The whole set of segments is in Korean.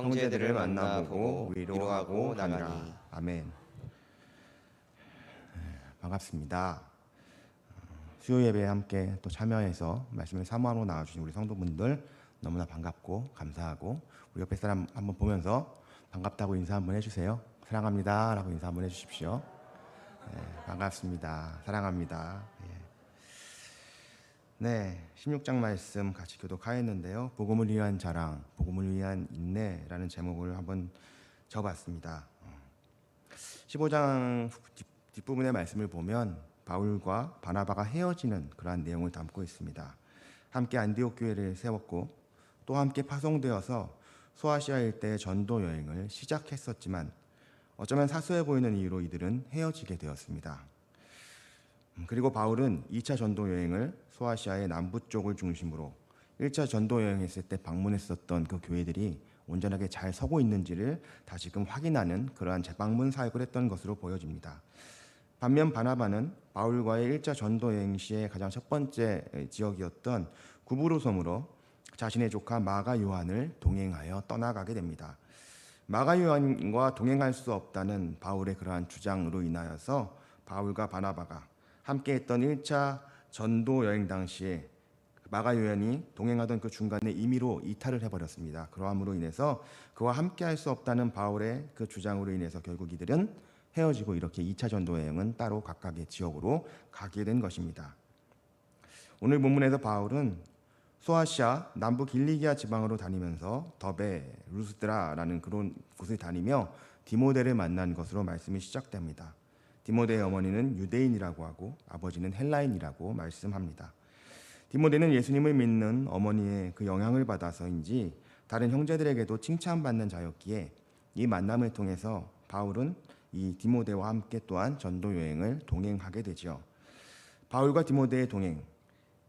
형제들을 만나보고 위로하고 나가니. 아멘. 반갑습니다. 수요 예배에 함께 또 참여해서 말씀을 사모하러 나와주신 우리 성도분들 너무나 반갑고 감사하고, 우리 옆에 사람 한번 보면서 반갑다고 인사 한번 해주세요. 사랑합니다 라고 인사 한번 해주십시오. 반갑습니다. 사랑합니다. 네, 16장 말씀 같이 교독하였는데요. 복음을 위한 자랑, 복음을 위한 인내라는 제목을 한번 적어봤습니다. 15장 뒷부분의 말씀을 보면 바울과 바나바가 헤어지는 그러한 내용을 담고 있습니다. 함께 안디옥 교회를 세웠고 또 함께 파송되어서 소아시아 일대의 전도 여행을 시작했었지만 어쩌면 사소해 보이는 이유로 이들은 헤어지게 되었습니다. 그리고 바울은 2차 전도 여행을 소아시아의 남부 쪽을 중심으로 1차 전도 여행했을 때 방문했었던 그 교회들이 온전하게 잘 서고 있는지를 다시금 확인하는 그러한 재방문 사역을 했던 것으로 보여집니다. 반면 바나바는 바울과의 1차 전도 여행 시의 가장 첫 번째 지역이었던 구브로 섬으로 자신의 조카 마가 요한을 동행하여 떠나가게 됩니다. 마가 요한과 동행할 수 없다는 바울의 그러한 주장으로 인하여서 바울과 바나바가 함께했던 1차 전도 여행 당시에 마가 요한이 동행하던 그 중간에 임의로 이탈을 해버렸습니다. 그러함으로 인해서 그와 함께할 수 없다는 바울의 그 주장으로 인해서 결국 이들은 헤어지고 이렇게 2차 전도 여행은 따로 각각의 지역으로 가게 된 것입니다. 오늘 본문에서 바울은 소아시아 남부 길리기아 지방으로 다니면서 더베, 루스드라라는 그런 곳을 다니며 디모데를 만난 것으로 말씀이 시작됩니다. 디모데의 어머니는 유대인이라고 하고 아버지는 헬라인이라고 말씀합니다. 디모데는 예수님을 믿는 어머니의 그 영향을 받아서인지 다른 형제들에게도 칭찬받는 자였기에 이 만남을 통해서 바울은 이 디모데와 함께 또한 전도 여행을 동행하게 되죠. 바울과 디모데의 동행,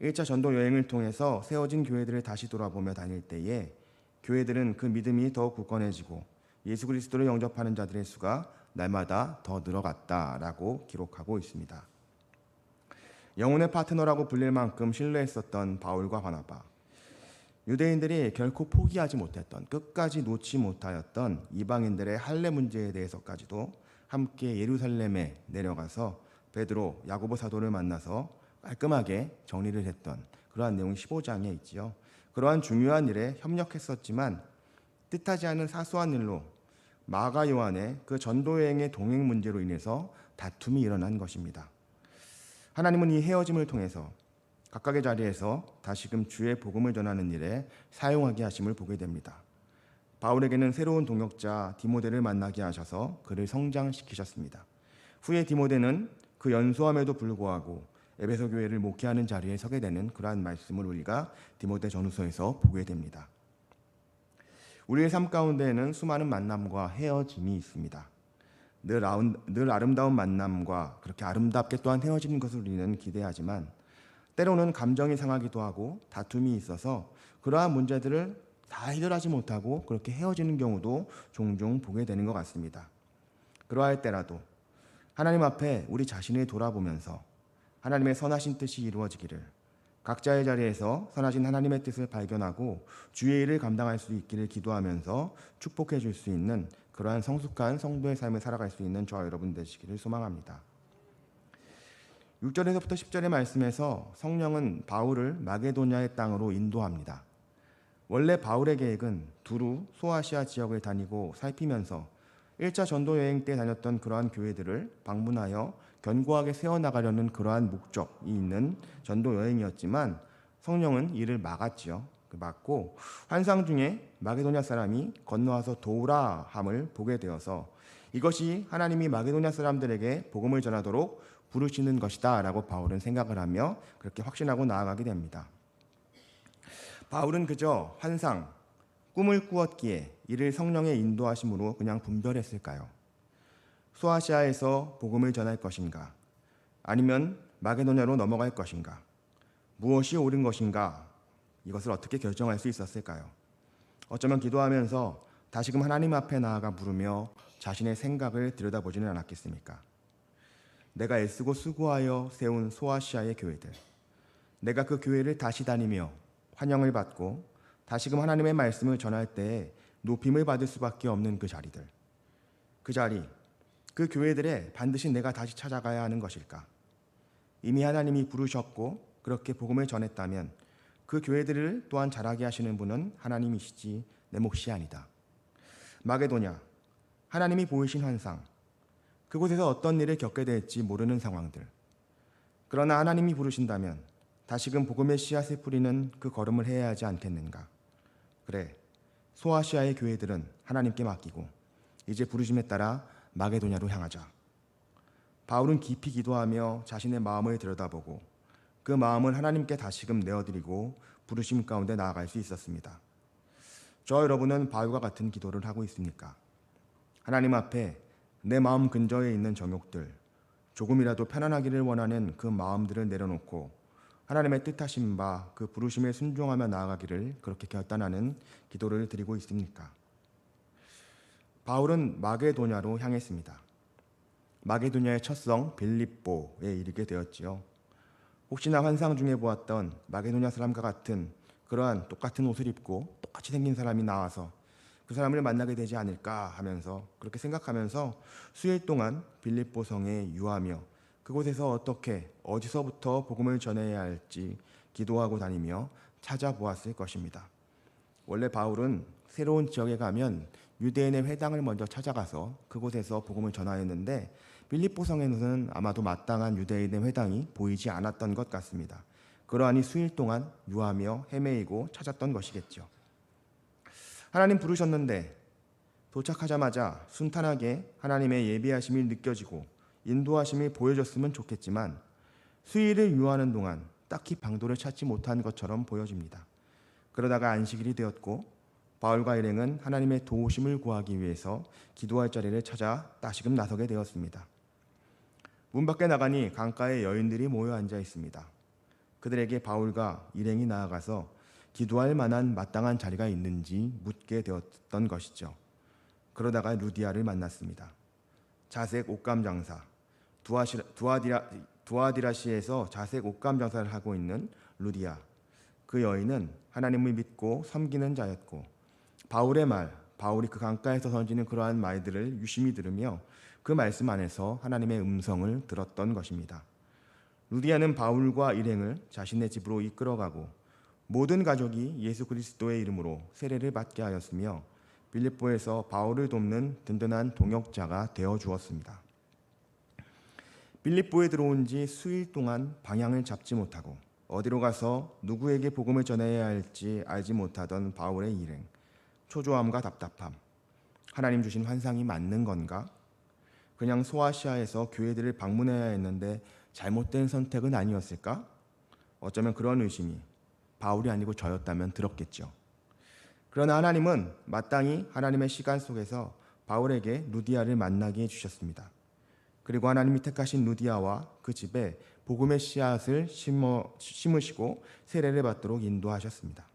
1차 전도 여행을 통해서 세워진 교회들을 다시 돌아보며 다닐 때에 교회들은 그 믿음이 더 굳건해지고 예수 그리스도를 영접하는 자들의 수가 날마다 더 늘어갔다라고 기록하고 있습니다. 영혼의 파트너라고 불릴 만큼 신뢰했었던 바울과 바나바, 유대인들이 결코 포기하지 못했던, 끝까지 놓지 못하였던 이방인들의 할례 문제에 대해서까지도 함께 예루살렘에 내려가서 베드로, 야고보 사도를 만나서 깔끔하게 정리를 했던 그러한 내용이 15장에 있지요. 그러한 중요한 일에 협력했었지만 뜻하지 않은 사소한 일로 마가 요한의 그 전도 여행의 동행 문제로 인해서 다툼이 일어난 것입니다. 하나님은 이 헤어짐을 통해서 각각의 자리에서 다시금 주의 복음을 전하는 일에 사용하게 하심을 보게 됩니다. 바울에게는 새로운 동역자 디모데를 만나게 하셔서 그를 성장시키셨습니다. 후에 디모데는 그 연소함에도 불구하고 에베소 교회를 목회하는 자리에 서게 되는 그러한 말씀을 우리가 디모데 전후서에서 보게 됩니다. 우리의 삶 가운데에는 수많은 만남과 헤어짐이 있습니다. 늘 아름다운 만남과 그렇게 아름답게 또한 헤어지는 것을 우리는 기대하지만 때로는 감정이 상하기도 하고 다툼이 있어서 그러한 문제들을 다 해결하지 못하고 그렇게 헤어지는 경우도 종종 보게 되는 것 같습니다. 그러할 때라도 하나님 앞에 우리 자신을 돌아보면서 하나님의 선하신 뜻이 이루어지기를, 각자의 자리에서 선하신 하나님의 뜻을 발견하고 주의 일을 감당할 수 있기를 기도하면서 축복해 줄 수 있는 그러한 성숙한 성도의 삶을 살아갈 수 있는 저와 여러분 되시기를 소망합니다. 6절에서부터 10절의 말씀에서 성령은 바울을 마게도냐의 땅으로 인도합니다. 원래 바울의 계획은 두루 소아시아 지역을 다니고 살피면서 1차 전도 여행 때 다녔던 그러한 교회들을 방문하여 견고하게 세워나가려는 그러한 목적이 있는 전도 여행이었지만 성령은 이를 막았지요. 막고 환상 중에 마게도냐 사람이 건너와서 도우라 함을 보게 되어서 이것이 하나님이 마게도냐 사람들에게 복음을 전하도록 부르시는 것이다 라고 바울은 생각을 하며 그렇게 확신하고 나아가게 됩니다. 바울은 그저 환상, 꿈을 꾸었기에 이를 성령의 인도하심으로 그냥 분별했을까요? 소아시아에서 복음을 전할 것인가? 아니면 마게도냐로 넘어갈 것인가? 무엇이 옳은 것인가? 이것을 어떻게 결정할 수 있었을까요? 어쩌면 기도하면서 다시금 하나님 앞에 나아가 부르며 자신의 생각을 들여다보지는 않았겠습니까? 내가 애쓰고 수고하여 세운 소아시아의 교회들, 내가 그 교회를 다시 다니며 환영을 받고 다시금 하나님의 말씀을 전할 때에 높임을 받을 수밖에 없는 그 자리들, 그 자리, 그 교회들에 반드시 내가 다시 찾아가야 하는 것일까? 이미 하나님이 부르셨고 그렇게 복음을 전했다면 그 교회들을 또한 자라게 하시는 분은 하나님이시지 내 몫이 아니다. 마게도냐, 하나님이 보이신 환상, 그곳에서 어떤 일을 겪게 될지 모르는 상황들. 그러나 하나님이 부르신다면 다시금 복음의 씨앗을 뿌리는 그 걸음을 해야 하지 않겠는가? 그래, 소아시아의 교회들은 하나님께 맡기고 이제 부르심에 따라 마게도냐로 향하자. 바울은 깊이 기도하며 자신의 마음을 들여다보고 그 마음을 하나님께 다시금 내어드리고 부르심 가운데 나아갈 수 있었습니다. 저 여러분은 바울과 같은 기도를 하고 있습니까? 하나님 앞에 내 마음 근저에 있는 정욕들, 조금이라도 편안하기를 원하는 그 마음들을 내려놓고 하나님의 뜻하신 바 그 부르심에 순종하며 나아가기를 그렇게 결단하는 기도를 드리고 있습니까? 바울은 마게도냐로 향했습니다. 마게도냐의 첫 성 빌립보에 이르게 되었지요. 혹시나 환상 중에 보았던 마게도냐 사람과 같은 그러한 똑같은 옷을 입고 똑같이 생긴 사람이 나와서 그 사람을 만나게 되지 않을까 하면서 그렇게 생각하면서 수일 동안 빌립보 성에 유하며 그곳에서 어떻게 어디서부터 복음을 전해야 할지 기도하고 다니며 찾아보았을 것입니다. 원래 바울은 새로운 지역에 가면 유대인의 회당을 먼저 찾아가서 그곳에서 복음을 전하였는데 빌립보 성에는 아마도 마땅한 유대인의 회당이 보이지 않았던 것 같습니다. 그러하니 수일 동안 유하며 헤매이고 찾았던 것이겠죠. 하나님 부르셨는데 도착하자마자 순탄하게 하나님의 예비하심이 느껴지고 인도하심이 보여졌으면 좋겠지만 수일을 유하는 동안 딱히 방도를 찾지 못한 것처럼 보여집니다. 그러다가 안식일이 되었고 바울과 일행은 하나님의 도우심을 구하기 위해서 기도할 자리를 찾아 다시금 나서게 되었습니다. 문 밖에 나가니 강가에 여인들이 모여 앉아 있습니다. 그들에게 바울과 일행이 나아가서 기도할 만한 마땅한 자리가 있는지 묻게 되었던 것이죠. 그러다가 루디아를 만났습니다. 자색 옷감 장사, 두아디라시에서 자색 옷감 장사를 하고 있는 루디아. 그 여인은 하나님을 믿고 섬기는 자였고 바울의 말, 바울이 그 강가에서 던지는 그러한 말들을 유심히 들으며 그 말씀 안에서 하나님의 음성을 들었던 것입니다. 루디아는 바울과 일행을 자신의 집으로 이끌어가고 모든 가족이 예수 그리스도의 이름으로 세례를 받게 하였으며 빌립보에서 바울을 돕는 든든한 동역자가 되어 주었습니다. 빌립보에 들어온 지 수일 동안 방향을 잡지 못하고 어디로 가서 누구에게 복음을 전해야 할지 알지 못하던 바울의 일행, 초조함과 답답함, 하나님 주신 환상이 맞는 건가? 그냥 소아시아에서 교회들을 방문해야 했는데 잘못된 선택은 아니었을까? 어쩌면 그런 의심이 바울이 아니고 저였다면 들었겠죠. 그러나 하나님은 마땅히 하나님의 시간 속에서 바울에게 루디아를 만나게 해주셨습니다. 그리고 하나님이 택하신 루디아와 그 집에 복음의 씨앗을 심으시고 세례를 받도록 인도하셨습니다.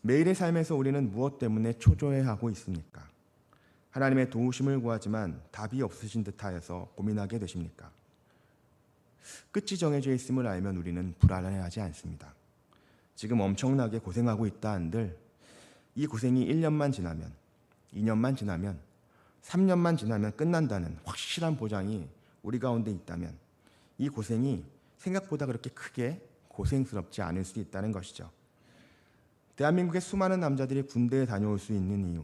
매일의 삶에서 우리는 무엇 때문에 초조해하고 있습니까? 하나님의 도우심을 구하지만 답이 없으신 듯하여서 고민하게 되십니까? 끝이 정해져 있음을 알면 우리는 불안해하지 않습니다. 지금 엄청나게 고생하고 있다 한들 이 고생이 1년만 지나면, 2년만 지나면, 3년만 지나면 끝난다는 확실한 보장이 우리 가운데 있다면 이 고생이 생각보다 그렇게 크게 고생스럽지 않을 수 있다는 것이죠. 대한민국의 수많은 남자들이 군대에 다녀올 수 있는 이유,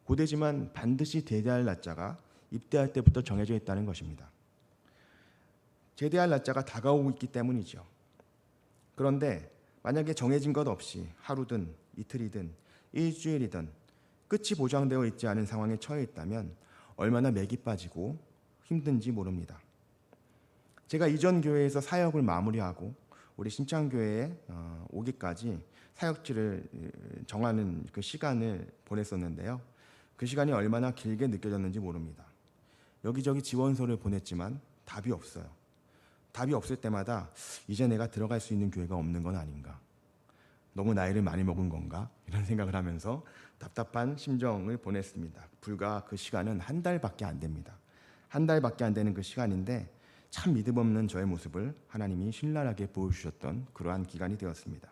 고되지만 반드시 제대할 날짜가 입대할 때부터 정해져 있다는 것입니다. 제대할 날짜가 다가오고 있기 때문이죠. 그런데 만약에 정해진 것 없이 하루든 이틀이든 일주일이든 끝이 보장되어 있지 않은 상황에 처해 있다면 얼마나 맥이 빠지고 힘든지 모릅니다. 제가 이전 교회에서 사역을 마무리하고 우리 신창교회에 오기까지 사역지를 정하는 그 시간을 보냈었는데요. 그 시간이 얼마나 길게 느껴졌는지 모릅니다. 여기저기 지원서를 보냈지만 답이 없어요. 답이 없을 때마다 이제 내가 들어갈 수 있는 교회가 없는 건 아닌가? 너무 나이를 많이 먹은 건가? 이런 생각을 하면서 답답한 심정을 보냈습니다. 불과 그 시간은 한 달밖에 안 됩니다. 한 달밖에 안 되는 그 시간인데 참 믿음 없는 저의 모습을 하나님이 신랄하게 보여주셨던 그러한 기간이 되었습니다.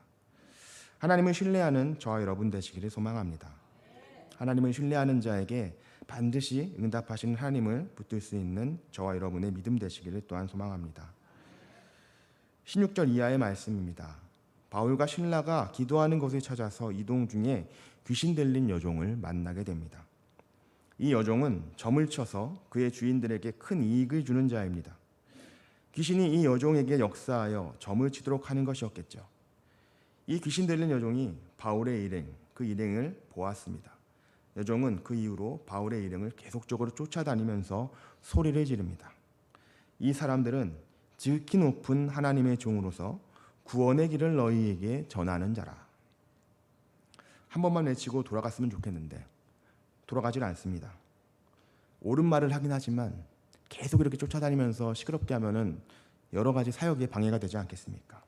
하나님을 신뢰하는 저와 여러분 되시기를 소망합니다. 하나님을 신뢰하는 자에게 반드시 응답하시는 하나님을 붙들 수 있는 저와 여러분의 믿음 되시기를 또한 소망합니다. 16절 이하의 말씀입니다. 바울과 실라가 기도하는 곳을 찾아서 이동 중에 귀신 들린 여종을 만나게 됩니다. 이 여종은 점을 쳐서 그의 주인들에게 큰 이익을 주는 자입니다. 귀신이 이 여종에게 역사하여 점을 치도록 하는 것이었겠죠. 이 귀신 들린 여종이 바울의 일행, 그 일행을 보았습니다. 여종은 그 이후로 바울의 일행을 계속적으로 쫓아다니면서 소리를 지릅니다. 이 사람들은 지극히 높은 하나님의 종으로서 구원의 길을 너희에게 전하는 자라. 한 번만 외치고 돌아갔으면 좋겠는데 돌아가질 않습니다. 옳은 말을 하긴 하지만 계속 이렇게 쫓아다니면서 시끄럽게 하면은 여러 가지 사역에 방해가 되지 않겠습니까?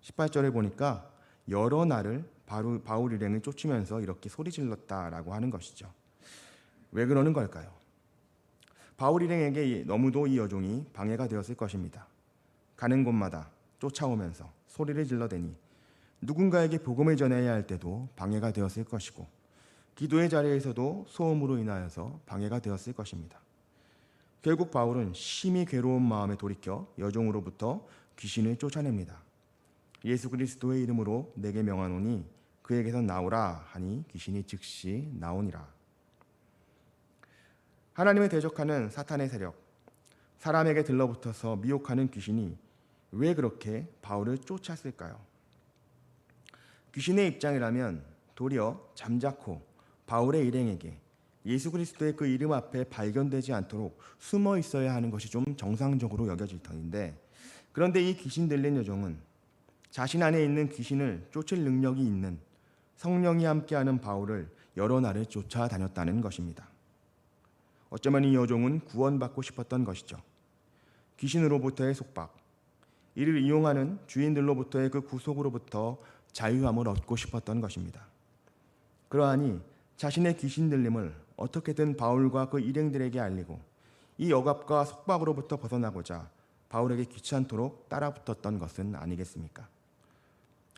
18절에 보니까 여러 날을 바울 일행을 쫓으면서 이렇게 소리 질렀다라고 하는 것이죠. 왜 그러는 걸까요? 바울 일행에게 너무도 이 여종이 방해가 되었을 것입니다. 가는 곳마다 쫓아오면서 소리를 질러대니 누군가에게 복음을 전해야 할 때도 방해가 되었을 것이고 기도의 자리에서도 소음으로 인하여서 방해가 되었을 것입니다. 결국 바울은 심히 괴로운 마음에 돌이켜 여종으로부터 귀신을 쫓아냅니다. 예수 그리스도의 이름으로 내게 명하노니 그에게서 나오라 하니 귀신이 즉시 나오니라. 하나님을 대적하는 사탄의 세력, 사람에게 들러붙어서 미혹하는 귀신이 왜 그렇게 바울을 쫓았을까요? 귀신의 입장이라면 도리어 잠자코 바울의 일행에게 예수 그리스도의 그 이름 앞에 발견되지 않도록 숨어 있어야 하는 것이 좀 정상적으로 여겨질 터인데, 그런데 이 귀신 들린 여종은 자신 안에 있는 귀신을 쫓을 능력이 있는 성령이 함께하는 바울을 여러 날을 쫓아다녔다는 것입니다. 어쩌면 이 여종은 구원받고 싶었던 것이죠. 귀신으로부터의 속박, 이를 이용하는 주인들로부터의 그 구속으로부터 자유함을 얻고 싶었던 것입니다. 그러하니 자신의 귀신 들림을 어떻게든 바울과 그 일행들에게 알리고 이 억압과 속박으로부터 벗어나고자 바울에게 귀찮도록 따라붙었던 것은 아니겠습니까?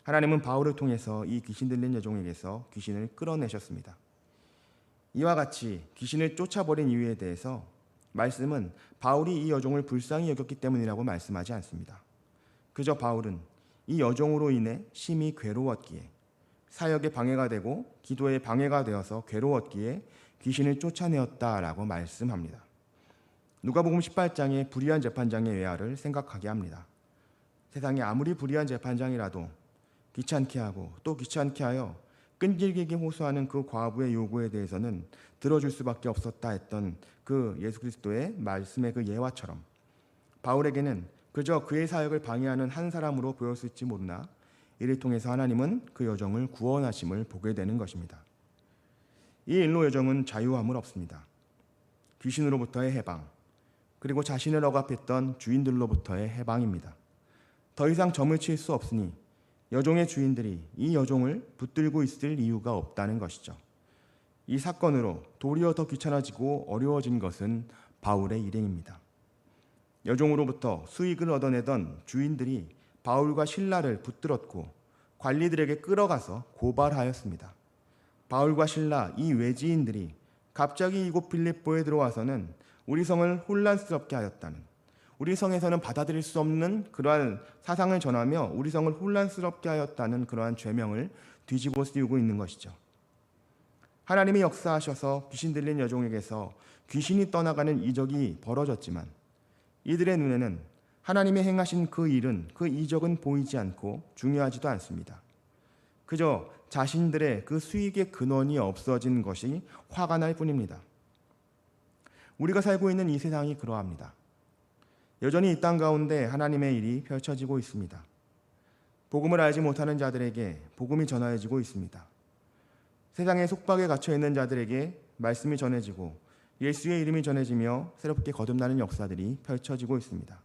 하나님은 바울을 통해서 이 귀신 들린 여종에게서 귀신을 끌어내셨습니다. 이와 같이 귀신을 쫓아버린 이유에 대해서 말씀은 바울이 이 여종을 불쌍히 여겼기 때문이라고 말씀하지 않습니다. 그저 바울은 이 여종으로 인해 심히 괴로웠기에, 사역에 방해가 되고 기도에 방해가 되어서 괴로웠기에 귀신을 쫓아내었다라고 말씀합니다. 누가복음 18장의 불의한 재판장의 외아를 생각하게 합니다. 세상에 아무리 불의한 재판장이라도 귀찮게 하고 또 귀찮게 하여 끈질기게 호소하는 그 과부의 요구에 대해서는 들어줄 수밖에 없었다 했던 그 예수 그리스도의 말씀의 그 예화처럼 바울에게는 그저 그의 사역을 방해하는 한 사람으로 보였을지 모르나 이를 통해서 하나님은 그 여종을 구원하심을 보게 되는 것입니다. 이 일로 여종은 자유함을 얻습니다. 귀신으로부터의 해방, 그리고 자신을 억압했던 주인들로부터의 해방입니다. 더 이상 점을 칠 수 없으니 여종의 주인들이 이 여종을 붙들고 있을 이유가 없다는 것이죠. 이 사건으로 도리어 더 귀찮아지고 어려워진 것은 바울의 일행입니다. 여종으로부터 수익을 얻어내던 주인들이 바울과 실라를 붙들었고 관리들에게 끌어가서 고발하였습니다. 바울과 실라 이 외지인들이 갑자기 이곳 빌립보에 들어와서는 우리 성을 혼란스럽게 하였다는, 우리 성에서는 받아들일 수 없는 그러한 사상을 전하며 우리 성을 혼란스럽게 하였다는 그러한 죄명을 뒤집어 씌우고 있는 것이죠. 하나님이 역사하셔서 귀신 들린 여종에게서 귀신이 떠나가는 이적이 벌어졌지만 이들의 눈에는 하나님이 행하신 그 일은, 그 이적은 보이지 않고 중요하지도 않습니다. 그저 자신들의 그 수익의 근원이 없어진 것이 화가 날 뿐입니다. 우리가 살고 있는 이 세상이 그러합니다. 여전히 이 땅 가운데 하나님의 일이 펼쳐지고 있습니다. 복음을 알지 못하는 자들에게 복음이 전하여지고 있습니다. 세상의 속박에 갇혀 있는 자들에게 말씀이 전해지고 예수의 이름이 전해지며 새롭게 거듭나는 역사들이 펼쳐지고 있습니다.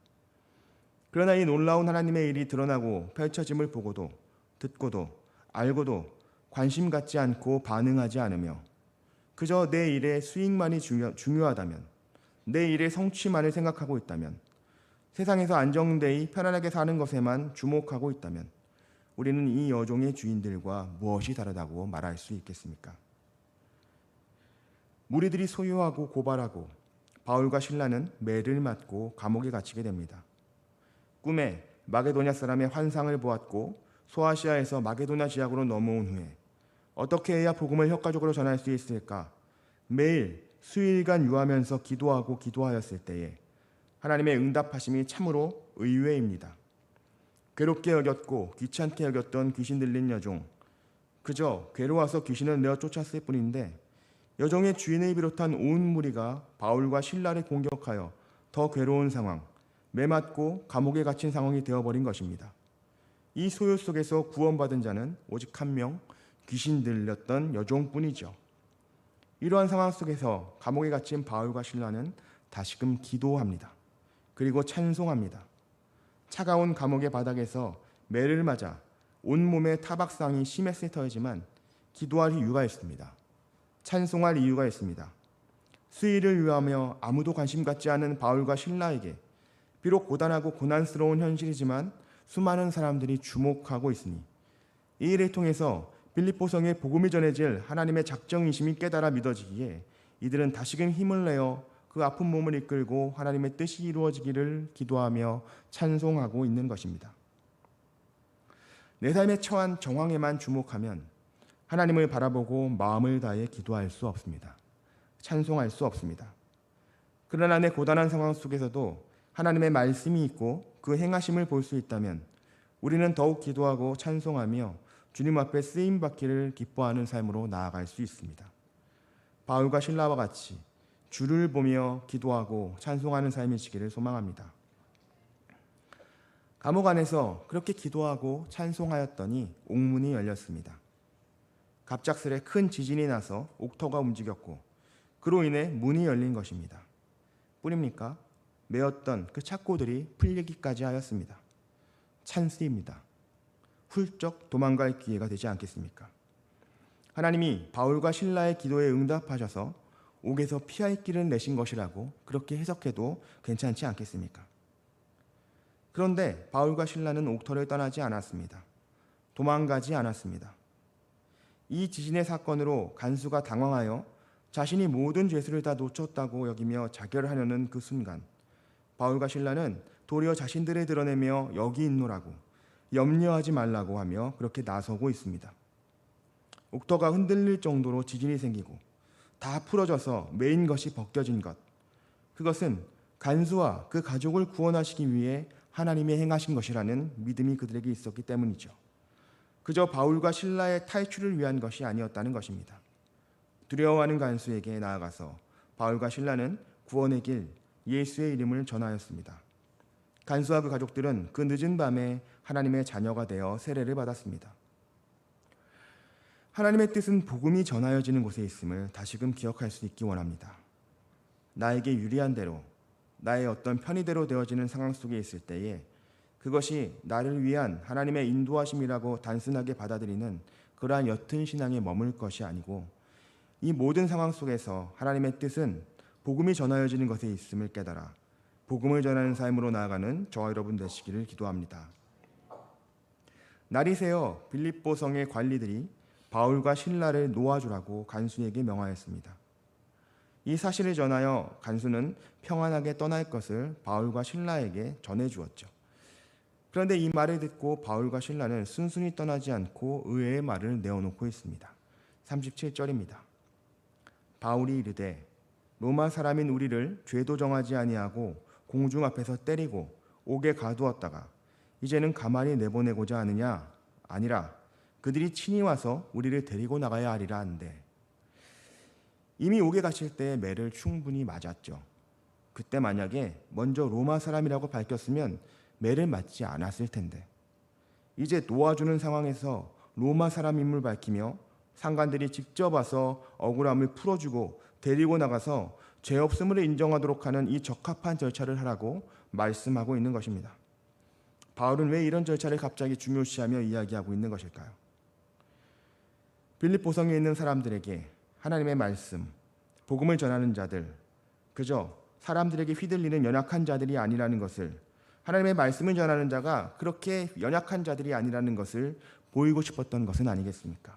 그러나 이 놀라운 하나님의 일이 드러나고 펼쳐짐을 보고도 듣고도 알고도 관심 갖지 않고 반응하지 않으며 그저 내 일의 수익만이 중요하다면, 내 일의 성취만을 생각하고 있다면, 세상에서 안정되이 편안하게 사는 것에만 주목하고 있다면 우리는 이 여종의 주인들과 무엇이 다르다고 말할 수 있겠습니까? 무리들이 소유하고 고발하고 바울과 실라는 매를 맞고 감옥에 갇히게 됩니다. 꿈에 마게도냐 사람의 환상을 보았고 소아시아에서 마게도냐 지역으로 넘어온 후에 어떻게 해야 복음을 효과적으로 전할 수 있을까? 매일 수일간 유하면서 기도하였을 때에 하나님의 응답하심이 참으로 의외입니다. 괴롭게 여겼고 귀찮게 여겼던 귀신 들린 여종, 그저 괴로워서 귀신을 내어 쫓았을 뿐인데 여종의 주인을 비롯한 온 무리가 바울과 실라를 공격하여 더 괴로운 상황, 매맞고 감옥에 갇힌 상황이 되어버린 것입니다. 이 소요 속에서 구원받은 자는 오직 한 명, 귀신 들렸던 여종뿐이죠. 이러한 상황 속에서 감옥에 갇힌 바울과 실라는 다시금 기도합니다. 그리고 찬송합니다. 차가운 감옥의 바닥에서 매를 맞아 온몸에 타박상이 심했을 터이지만 기도할 이유가 있습니다. 찬송할 이유가 있습니다. 수의를 위하며 아무도 관심 갖지 않은 바울과 실라에게 비록 고단하고 고난스러운 현실이지만 수많은 사람들이 주목하고 있으니 이 일을 통해서 빌립보성에 복음이 전해질 하나님의 작정이심이 깨달아 믿어지기에 이들은 다시금 힘을 내어 그 아픈 몸을 이끌고 하나님의 뜻이 이루어지기를 기도하며 찬송하고 있는 것입니다. 내 삶에 처한 정황에만 주목하면 하나님을 바라보고 마음을 다해 기도할 수 없습니다. 찬송할 수 없습니다. 그러나 내 고단한 상황 속에서도 하나님의 말씀이 있고 그 행하심을 볼 수 있다면 우리는 더욱 기도하고 찬송하며 주님 앞에 쓰임받기를 기뻐하는 삶으로 나아갈 수 있습니다. 바울과 실라와 같이 주를 보며 기도하고 찬송하는 삶이시기를 소망합니다. 감옥 안에서 그렇게 기도하고 찬송하였더니 옥문이 열렸습니다. 갑작스레 큰 지진이 나서 옥터가 움직였고 그로 인해 문이 열린 것입니다. 뿐입니까? 메었던 그 착고들이 풀리기까지 하였습니다. 찬스입니다. 훌쩍 도망갈 기회가 되지 않겠습니까? 하나님이 바울과 실라의 기도에 응답하셔서 옥에서 피할 길을 내신 것이라고 그렇게 해석해도 괜찮지 않겠습니까? 그런데 바울과 실라는 옥터를 떠나지 않았습니다. 도망가지 않았습니다. 이 지진의 사건으로 간수가 당황하여 자신이 모든 죄수를 다 놓쳤다고 여기며 자결하려는 그 순간 바울과 실라는 도리어 자신들을 드러내며 여기 있노라고 염려하지 말라고 하며 그렇게 나서고 있습니다. 옥터가 흔들릴 정도로 지진이 생기고 다 풀어져서 메인 것이 벗겨진 것, 그것은 간수와 그 가족을 구원하시기 위해 하나님이 행하신 것이라는 믿음이 그들에게 있었기 때문이죠. 그저 바울과 실라의 탈출을 위한 것이 아니었다는 것입니다. 두려워하는 간수에게 나아가서 바울과 실라는 구원의 길, 예수의 이름을 전하였습니다. 간수와 그 가족들은 그 늦은 밤에 하나님의 자녀가 되어 세례를 받았습니다. 하나님의 뜻은 복음이 전하여지는 곳에 있음을 다시금 기억할 수 있기 원합니다. 나에게 유리한 대로, 나의 어떤 편의대로 되어지는 상황 속에 있을 때에 그것이 나를 위한 하나님의 인도하심이라고 단순하게 받아들이는 그러한 옅은 신앙에 머물 것이 아니고 이 모든 상황 속에서 하나님의 뜻은 복음이 전하여지는 것에 있음을 깨달아 복음을 전하는 삶으로 나아가는 저와 여러분 되시기를 기도합니다. 날이 새어 빌립보성의 관리들이 바울과 실라를 놓아주라고 간수에게 명하였습니다. 이 사실을 전하여 간수는 평안하게 떠날 것을 바울과 실라에게 전해주었죠. 그런데 이 말을 듣고 바울과 실라는 순순히 떠나지 않고 의외의 말을 내어놓고 있습니다. 37절입니다. 바울이 이르되 로마 사람인 우리를 죄도 정하지 아니하고 공중 앞에서 때리고 옥에 가두었다가 이제는 가만히 내보내고자 하느냐? 아니라 그들이 친히 와서 우리를 데리고 나가야 하리라 한데 이미 옥에 갇힐 때 매를 충분히 맞았죠. 그때 만약에 먼저 로마 사람이라고 밝혔으면 매를 맞지 않았을 텐데 이제 놓아주는 상황에서 로마 사람임을 밝히며 상관들이 직접 와서 억울함을 풀어주고 데리고 나가서 죄 없음을 인정하도록 하는 이 적합한 절차를 하라고 말씀하고 있는 것입니다. 바울은 왜 이런 절차를 갑자기 중요시하며 이야기하고 있는 것일까요? 빌립보성에 있는 사람들에게 하나님의 말씀, 복음을 전하는 자들, 그저 사람들에게 휘둘리는 연약한 자들이 아니라는 것을, 하나님의 말씀을 전하는 자가 그렇게 연약한 자들이 아니라는 것을 보이고 싶었던 것은 아니겠습니까?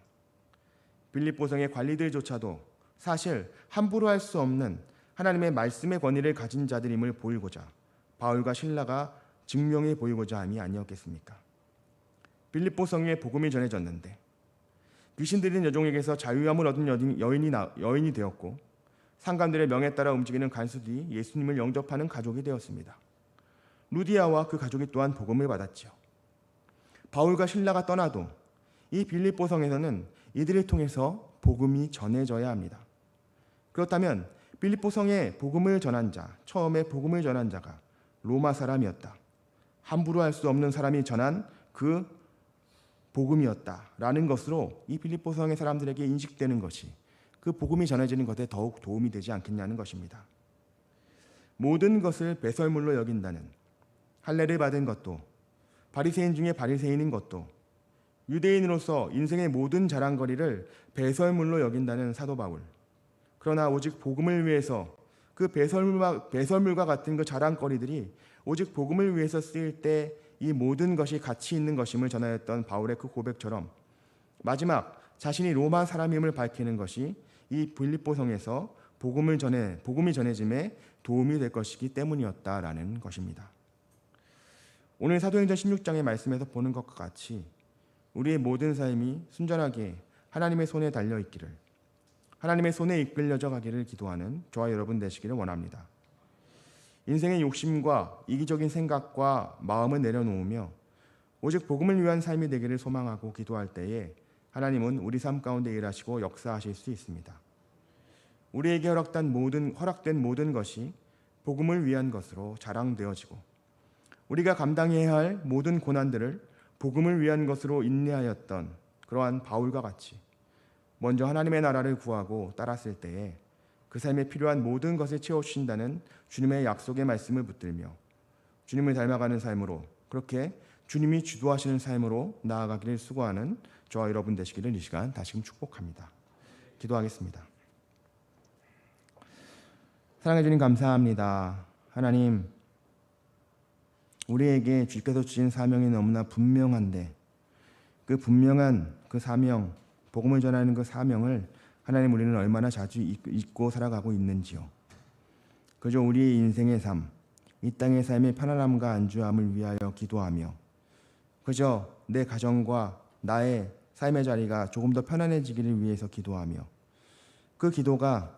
빌립보성의 관리들조차도 사실 함부로 할 수 없는 하나님의 말씀의 권위를 가진 자들임을 보이고자 바울과 실라가 증명해 보이고자 함이 아니었겠습니까? 빌립보 성에 복음이 전해졌는데 귀신 들린 여종에게서 자유함을 얻은 여인이 되었고 상관들의 명에 따라 움직이는 간수들이 예수님을 영접하는 가족이 되었습니다. 루디아와 그 가족이 또한 복음을 받았지요. 바울과 실라가 떠나도 이 빌립보 성에서는 이들을 통해서 복음이 전해져야 합니다. 그렇다면 빌립보 성에 복음을 전한 자, 처음에 복음을 전한 자가 로마 사람이었다. 함부로 할 수 없는 사람이 전한 그 복음이었다라는 것으로 이 빌립보 성의 사람들에게 인식되는 것이 그 복음이 전해지는 것에 더욱 도움이 되지 않겠냐는 것입니다. 모든 것을 배설물로 여긴다는, 할례를 받은 것도, 바리새인 중에 바리새인인 것도, 유대인으로서 인생의 모든 자랑거리를 배설물로 여긴다는 사도 바울. 그러나 오직 복음을 위해서 그 배설물과 같은 그 자랑거리들이 오직 복음을 위해서 쓰일 때 이 모든 것이 가치 있는 것임을 전하였던 바울의 그 고백처럼 마지막 자신이 로마 사람임을 밝히는 것이 이 빌립보 성에서 복음이 전해짐에 도움이 될 것이기 때문이었다라는 것입니다. 오늘 사도행전 16장의 말씀에서 보는 것과 같이 우리의 모든 삶이 순전하게 하나님의 손에 달려 있기를, 하나님의 손에 이끌려져 가기를 기도하는 저와 여러분 되시기를 원합니다. 인생의 욕심과 이기적인 생각과 마음을 내려놓으며 오직 복음을 위한 삶이 되기를 소망하고 기도할 때에 하나님은 우리 삶 가운데 일하시고 역사하실 수 있습니다. 우리에게 허락된 모든 것이 복음을 위한 것으로 자랑되어지고 우리가 감당해야 할 모든 고난들을 복음을 위한 것으로 인내하였던 그러한 바울과 같이 먼저 하나님의 나라를 구하고 따랐을 때에 그 삶에 필요한 모든 것을 채워주신다는 주님의 약속의 말씀을 붙들며 주님을 닮아가는 삶으로, 그렇게 주님이 주도하시는 삶으로 나아가기를 수고하는 저와 여러분 되시기를 이 시간 다시금 축복합니다. 기도하겠습니다. 사랑해 주님 감사합니다. 하나님, 우리에게 주께서 주신 사명이 너무나 분명한데 그 분명한 그 사명, 복음을 전하는 그 사명을 하나님 우리는 얼마나 자주 잊고 살아가고 있는지요. 그저 우리의 인생의 삶, 이 땅의 삶의 편안함과 안주함을 위하여 기도하며 그저 내 가정과 나의 삶의 자리가 조금 더 편안해지기를 위해서 기도하며 그 기도가